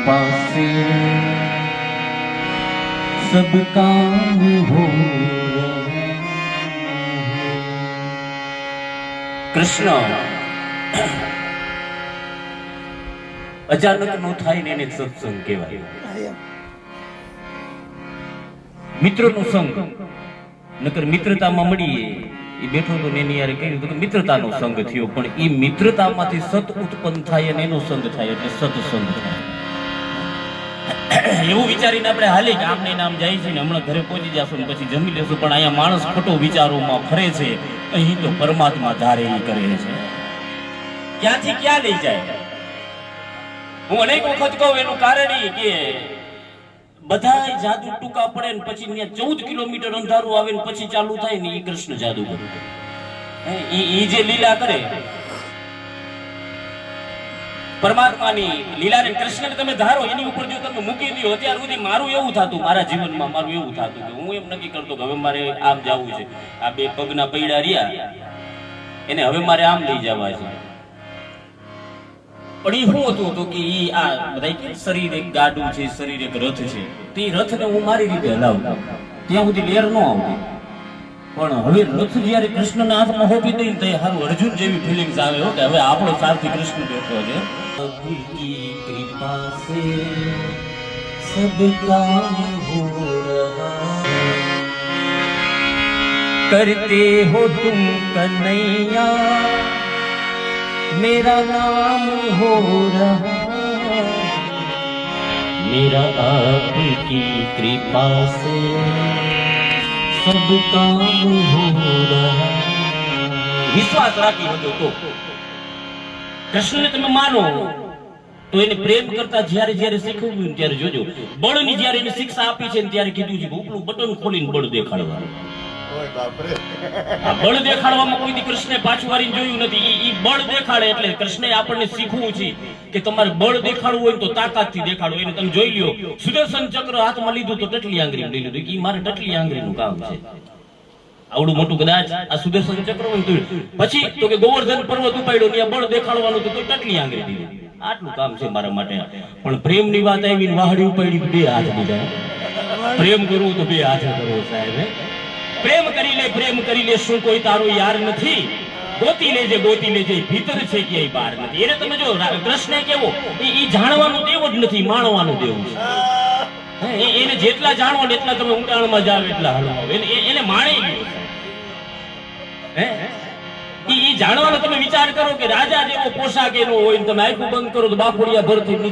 कृपा से सब काम हो कृष्ण अचानक नो थाय ने सत्संग कहेवाय मित्रों नो संग नकर मित्रता में मळीए ई बेठो तो नेनी यारे कह्युं तो मित्रतानो संग थयो पण ई मित्रतामांथी सत उत्पन्न थाय अने एनो संग थाय એટલે સત્સંગ થાય એવું વિચારીને આપણે હાલી કે આમને નામ જાય છે ને હમણાં ઘરે પહોંચી જાશું ને પછી જમી લેશું પણ અહીંયા માણસ ખોટો વિચારોમાં ફરે છે અહીં તો પરમાત્મા ધારે ઈ કરે છે ક્યાંથી ક્યાં લઈ જાય હું અનેક વખત કહું એનું કારણ ઈ કે બધાય જાદુ ટૂંકા પડે ને પછી ત્યાં 14 કિલોમીટર અંધારું આવે ને પછી ચાલુ થાય ને ઈ કૃષ્ણ જાદુ કરે ઈ જે લીલા કરે પરમાત્માની લીલા ને કૃષ્ણને તમે ધારો એની ઉપર જો તમે મૂકી દો અત્યાર સુધી મારું એવું થાતું મારા જીવનમાં મારું એવું થાતું કે હું એમ નક્કી કરતો કે હવે મારે આમ જવું છે આ બે પગના પૈડા રહ્યા એને હવે મારે આમ લઈ જવા છે પણ એ શું હતું તો કે ઈ આ બધા કે શરીર એક ગાડું છે શરીર એક રથ છે તે રથને હું મારી રીતે હલાવું ત્યાં સુધી લેર ન આવતી પણ હવે રથ જ્યારે કૃષ્ણના હાથમાં હોપી દઈને તો હારું અર્જુન જેવી ફિલિંગ્સ આવે હો કે હવે આપણો સારથી કૃષ્ણ બેઠો છે પ્રભુની કૃપા સે સબ કામ હો રહા करते हो तुम कन्हैया मेरा नाम हो रहा मेरा आपकी कृपा से सब काम हो रहा विश्वास राखी हो तो कृष्ण ने તમે માનો તો એને પ્રેમ કરતા જ્યારે જ્યારે શીખવ્યું ત્યારે જોજો બળની જ્યારે એને શિક્ષા આપી છે ત્યારે કીધું છે ઉપલું બટન ખોલીને બળ દેખાડવાનું બળ દેખાડવામાં કોઈ કૃષ્ણે પાછું વારીને જોયું નથી ઈ બળ દેખાડે એટલે કૃષ્ણે આપણને શીખવું છે કે તમારે બળ દેખાડવું હોય તો તાકાતથી દેખાડો એને તમે જોઈ લ્યો સુદર્શન ચક્ર હાથમાં લીધું તો ટટલી આંગળી લઈ લીધું કે મારે ટટલી આંગળીનું કામ છે આવડું મોટું કદાચ આ સુદર્શન ચક્ર હોય તો પછી તો કે ગોવર્ધન પર્વત ઉપાડ્યો ને બળ દેખાડવાનું તો ટટલી આંગળી દીધી આટલું કામ છે મારા માટે પણ પ્રેમની વાત આવી વાહડી ઉપાડી બે હાથ દીધા પ્રેમ કરવું તો બે હાથે કરવો સાહેબ પ્રેમ કરી લે શું કોઈ તારો યાર નથી ગોતી લેજે ભીતર છે કે બહાર નથી એને તમે જો કૃષ્ણ કેવો ઈ જાણવાનું દેવો જ નથી માણવાનું દેવું છે એને જેટલા જાણો ને એટલા તમે ઊંડાણમાં જાવ એટલા હળવો એને માણી લ્યો હે ઈ જાણવાનો તમે વિચાર કરો કે રાજા જેવો પોશાક એનો હોય તમે આંખું બંધ કરો તો બાફોડિયા ભરથી નીચે